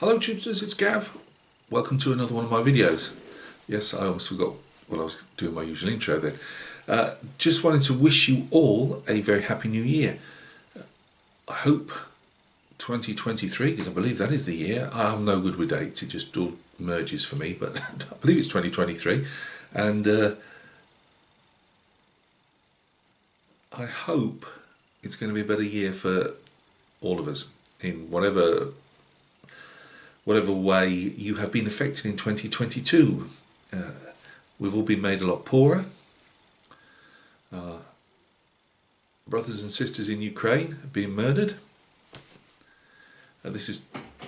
Hello Tubesters, it's Gav. Welcome to another one of my videos. Yes, I almost forgot what I was doing my usual intro then. Just wanted to wish you all a very happy new year. I hope 2023, because I believe that is the year. I'm no good with dates, it just all merges for me, but I believe it's 2023. And I hope it's going to be a better year for all of us in whatever way you have been affected in 2022. We've all been made a lot poorer. Brothers and sisters in Ukraine have been murdered. This is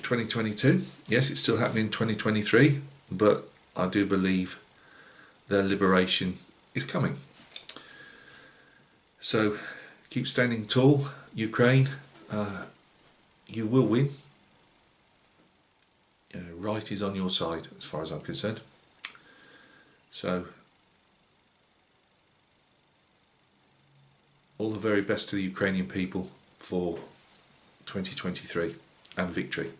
2022. Yes, it's still happening in 2023, but I do believe their liberation is coming. So keep standing tall, Ukraine. You will win. Right is on your side as far as I'm concerned. So all the very best to the Ukrainian people for 2023 and victory.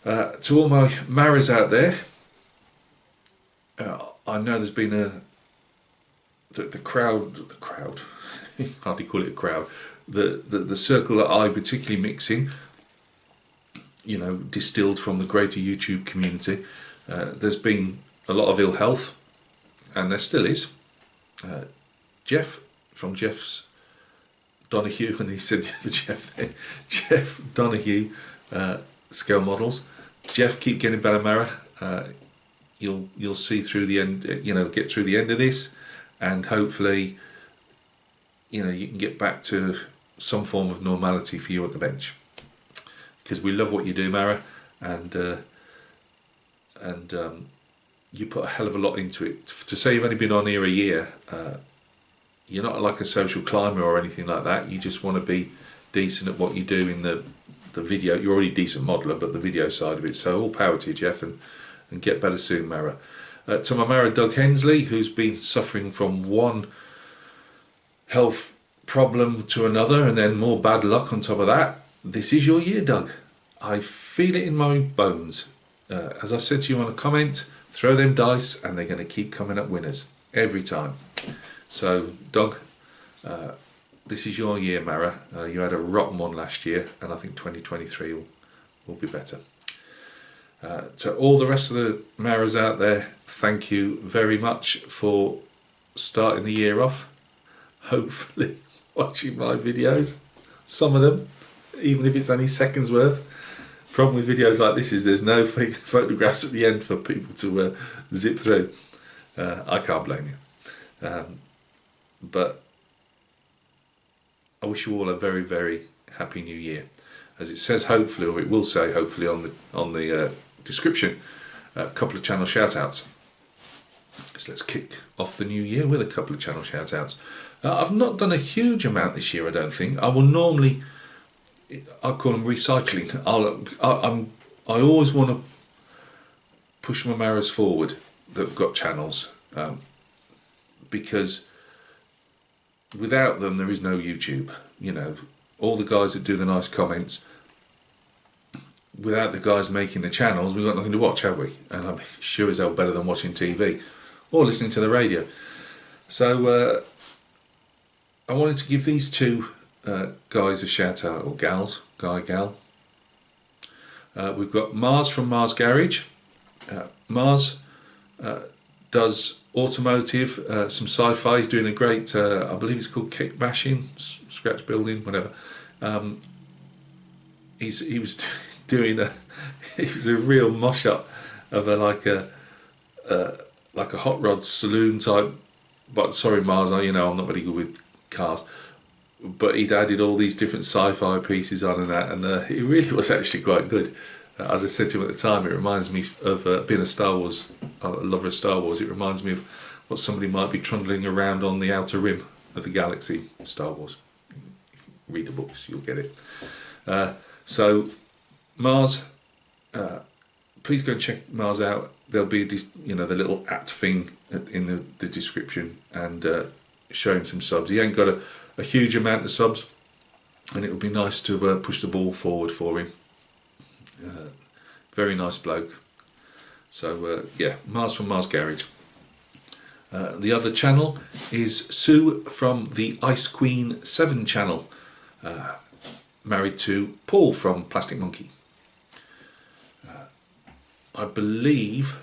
To all my marras out there, I know there's been the crowd, hardly call it a crowd, the circle that I particularly mix in, you know, distilled from the greater YouTube community. There's been a lot of ill health, and there still is. Jeff from Jeff's Donahue, and he said the Jeff there, Jeff Donahue scale models. Jeff, keep getting better, Mara. You'll see through the end. You know, get through the end of this, and hopefully, you know, you can get back to some form of normality for you at the bench. Because we love what you do, Mara, and you put a hell of a lot into it. To say you've only been on here a year, you're not like a social climber or anything like that. You just want to be decent at what you do in the video. You're already a decent modeler, but the video side of it. So all power to you, Jeff, and get better soon, Mara. To my Mara, Doug Hensley, who's been suffering from one health problem to another, and then more bad luck on top of that. This is your year, Doug. I feel it in my bones. As I said to you on a comment, throw them dice and they're going to keep coming up winners every time. So, Doug, this is your year, Mara. You had a rotten one last year, and I think 2023 will be better. To all the rest of the Maras out there, thank you very much for starting the year off. Hopefully watching my videos, some of them, even if it's only seconds worth. Problem with videos like this is there's no fake photographs at the end for people to zip through. I can't blame you. But I wish you all a very, very happy new year. As it says hopefully, or it will say hopefully on the description, a couple of channel shout outs. So let's kick off the new year with a couple of channel shout outs. I've not done a huge amount this year, I don't think. I will normally, I call them recycling. I always want to push my Maras forward that have got channels, because without them there is no YouTube. You know, all the guys that do the nice comments, without the guys making the channels, we've got nothing to watch, have we? And I'm sure as hell better than watching TV or listening to the radio. So I wanted to give these two guys a shout out, or gals, gal. We've got Mars from Mars Garage. Mars does automotive, some sci-fi. He's doing a great, I believe it's called kick bashing, scratch building, whatever. He was doing it was a real mosh up of like a hot rod saloon type. But sorry, Mars, I'm not very good with cars. But he'd added all these different sci-fi pieces on and that, and it really was actually quite good. As I said to him at the time, it reminds me of being a lover of Star Wars. It reminds me of what somebody might be trundling around on the outer rim of the galaxy, Star Wars. If you read the books, you'll get it. So, Mars, please go and check Mars out. There'll be the little @ thing in the description, and show him some subs. He ain't got a huge amount of subs, and it would be nice to push the ball forward for him. very nice bloke. So yeah, Mars from Mars Garage. The other channel is Sue from the Ice Queen 7 channel, married to Paul from Plastic Monkey. I believe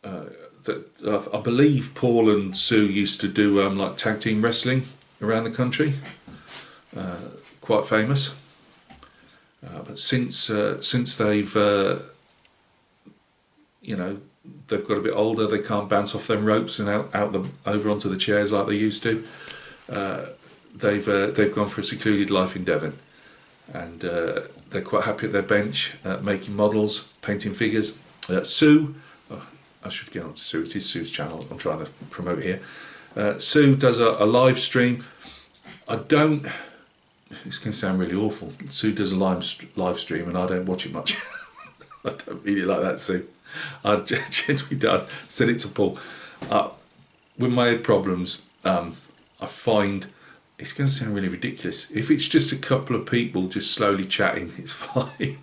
I believe Paul and Sue used to do like tag team wrestling around the country, quite famous. But since they've you know, they've got a bit older, they can't bounce off them ropes and over onto the chairs like they used to. They've gone for a secluded life in Devon, and they're quite happy at their bench, making models, painting figures. Sue, I should get on to Sue. It's Sue's channel I'm trying to promote here. Sue does a live stream. It's going to sound really awful. Sue does a live stream, and I don't watch it much. I don't really like that, Sue. I genuinely do. I said it to Paul. With my head problems, I find it's going to sound really ridiculous. If it's just a couple of people just slowly chatting, it's fine.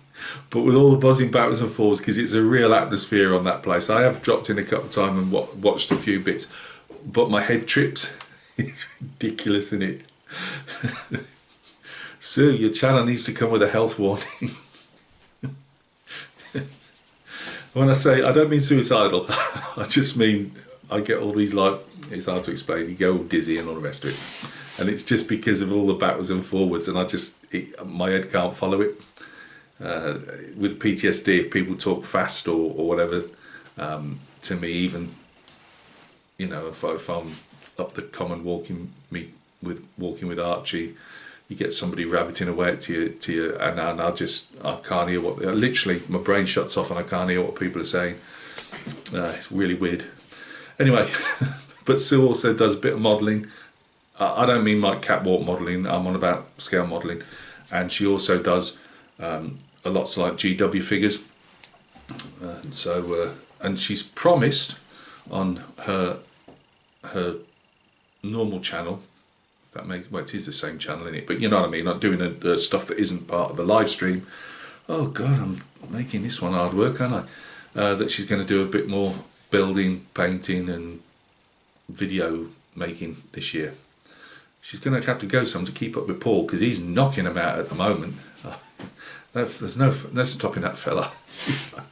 But with all the buzzing backwards and forwards, because it's a real atmosphere on that place. I have dropped in a couple of times and watched a few bits, but my head trips. It's ridiculous, isn't it? Sue, your channel needs to come with a health warning. When I say, I don't mean suicidal, I just mean I get all these, like, it's hard to explain, you go all dizzy and all the rest of it. And it's just because of all the backwards and forwards, and my head can't follow it. With PTSD, if people talk fast or whatever, to me, even, you know, if I'm up the common walking with Archie, you get somebody rabbiting away to you, and I can't hear literally my brain shuts off and I can't hear what people are saying. It's really weird. Anyway, but Sue also does a bit of modelling. I don't mean like catwalk modelling, I'm on about scale modelling. And she also does a lots of like GW figures. And she's promised on her normal channel, that makes, well, it is the same channel, isn't it? But you know what I mean, not doing stuff that isn't part of the live stream. Oh God, I'm making this one hard work, aren't I? That she's going to do a bit more building, painting and video making this year. She's going to have to go some to keep up with Paul, because he's knocking them out at the moment. There's no stopping that fella.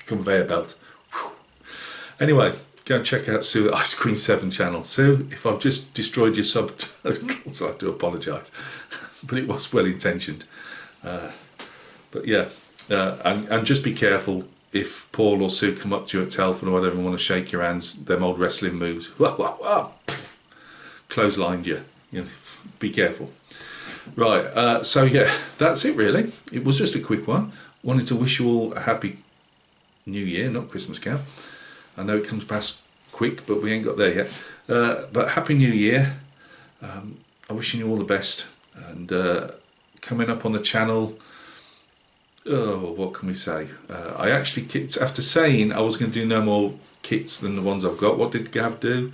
Conveyor belt. Whew. Anyway, go and check out Sue at Ice Queen 7 channel. Sue, if I've just destroyed your subtitles, I do apologise. But it was well intentioned. But yeah, and just be careful if Paul or Sue come up to you at telephone or whatever and want to shake your hands, them old wrestling moves. Clotheslined you. You know, be careful. Right, so yeah, that's it really. It was just a quick one. Wanted to wish you all a happy New Year, not Christmas cow. I know it comes past quick, but we ain't got there yet. But happy New Year. I'm wishing you all the best. And coming up on the channel, what can we say? I actually, after saying I was going to do no more kits than the ones I've got, what did Gav do?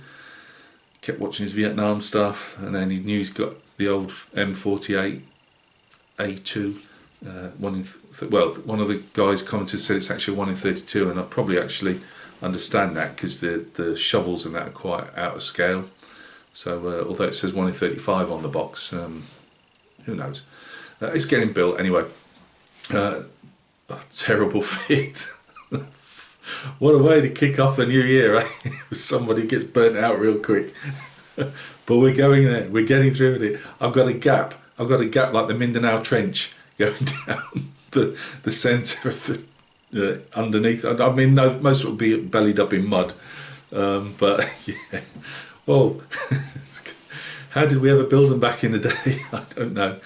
Kept watching his Vietnam stuff, and then he knew he's got the old M48 A2. One of the guys commented said it's actually 1 in 32, and I probably actually understand that because the shovels and that are quite out of scale. So although it says 1 in 35 on the box, who knows? It's getting built anyway. Terrible fit. What a way to kick off the new year, eh? Somebody gets burnt out real quick. But we're going there. We're getting through with it. I've got a gap like the Mindanao Trench going down the centre of the underneath. I mean, no, most of it will be bellied up in mud. But yeah. Whoa. How did we ever build them back in the day? I don't know.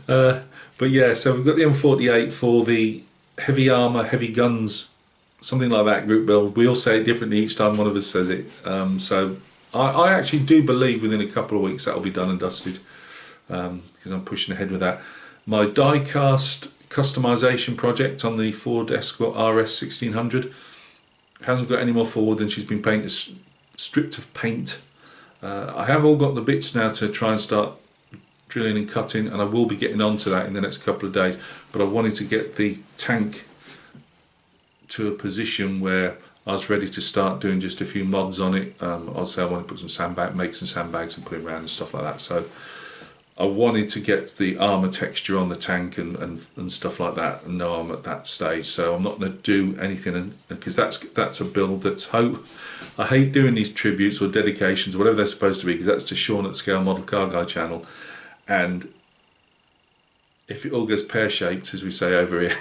But yeah, so we've got the M48 for the heavy armour, heavy guns, something like that group build. We all say it differently each time one of us says it. So I actually do believe within a couple of weeks that'll be done and dusted, because I'm pushing ahead with that. My die-cast customisation project on the Ford Escort RS 1600 hasn't got any more forward than she's been stripped of paint. I have all got the bits now to try and start drilling and cutting, and I will be getting onto that in the next couple of days. But I wanted to get the tank to a position where I was ready to start doing just a few mods on it. Also, I want to put some sandbag, make some sandbags and put it around and stuff like that. So I wanted to get the armour texture on the tank and stuff like that, and now I'm at that stage. So I'm not going to do anything, because that's a build that's I hate doing these tributes or dedications, whatever they're supposed to be, because that's to Sean at Scale Model Car Guy channel. And if it all goes pear-shaped, as we say over here,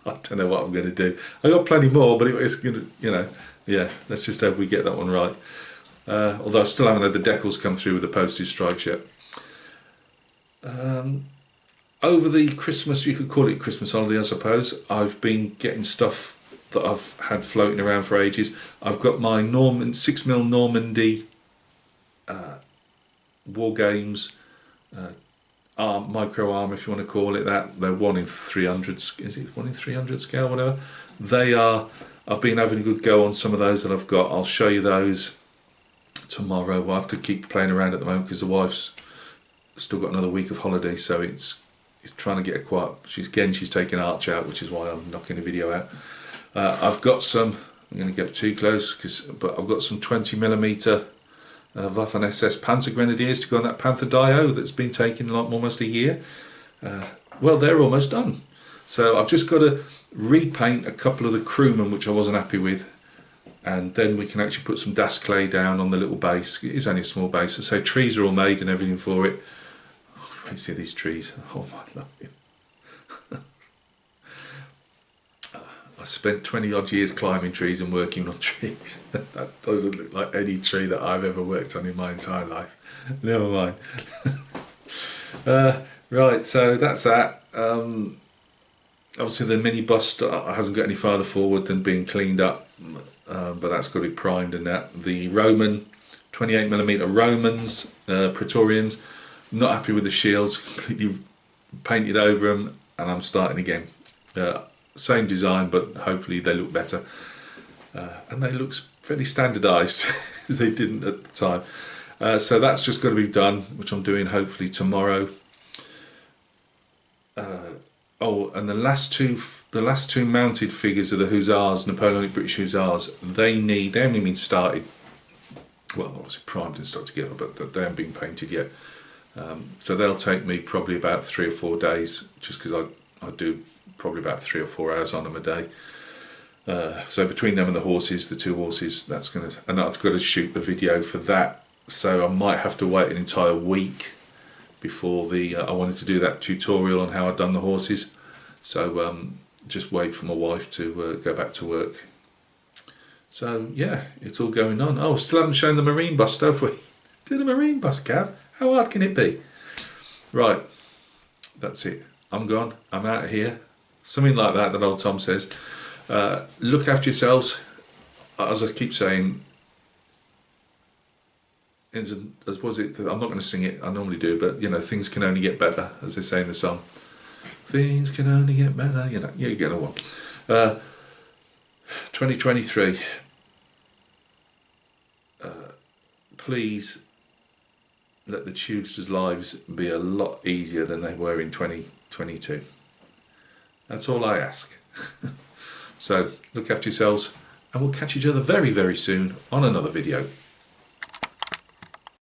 I don't know what I'm going to do. I got plenty more, but it's going to, yeah, let's just hope we get that one right. Although I still haven't had the decals come through with the postage stripes yet. Over the Christmas, you could call it Christmas holiday, I suppose, I've been getting stuff that I've had floating around for ages. I've got my 6mm Normandy War Games micro arm, if you want to call it that. They're 1 in 300, is it 1 in 300 scale, whatever. They are, I've been having a good go on some of those that I've got. I'll show you those tomorrow. We'll have to keep playing around at the moment because the wife's still got another week of holiday, so it's trying to get her quiet. She's taking Arch out, which is why I'm knocking the video out. I've got some, I'm going to get too close, but I've got some 20mm Waffen SS Panzer Grenadiers to go on that Panther Dio that's been taking like almost a year. Well, they're almost done. So I've just got to repaint a couple of the crewmen which I wasn't happy with, and then we can actually put some Das clay down on the little base. It is only a small base, so trees are all made and everything for it. Oh, I see these trees. Oh my lord. I spent 20 odd years climbing trees and working on trees. That doesn't look like any tree that I've ever worked on in my entire life. Never mind. Right, so that's that. Obviously the minibus hasn't got any farther forward than being cleaned up, but that's got to be primed and that. The Roman 28mm Romans, Praetorians, not happy with the shields, completely painted over them, and I'm starting again. Same design, but hopefully they look better, and they look fairly standardised as they didn't at the time. So that's just got to be done, which I'm doing hopefully tomorrow. Oh, and the last two mounted figures of the Hussars, Napoleonic British Hussars, they haven't been started. Well, obviously primed and stuck together, but they haven't been painted yet. So they'll take me probably about 3 or 4 days, just because I do probably about 3 or 4 hours on them a day. So between them and the horses, the 2 horses, and I've got to shoot the video for that. So I might have to wait an entire week before I wanted to do that tutorial on how I'd done the horses. So just wait for my wife to go back to work. So yeah, it's all going on. Oh, still haven't shown the marine bus, have we? Do the marine bus, Cav. How hard can it be? Right, that's it. I'm gone. I'm out of here. Something like that old Tom says. Look after yourselves. As I keep saying, I'm not going to sing it, I normally do, but things can only get better, as they say in the song. Things can only get better, you get a one. 2023. Please let the Tubesters' lives be a lot easier than they were in 2022. That's all I ask. So look after yourselves, and we'll catch each other very, very soon on another video.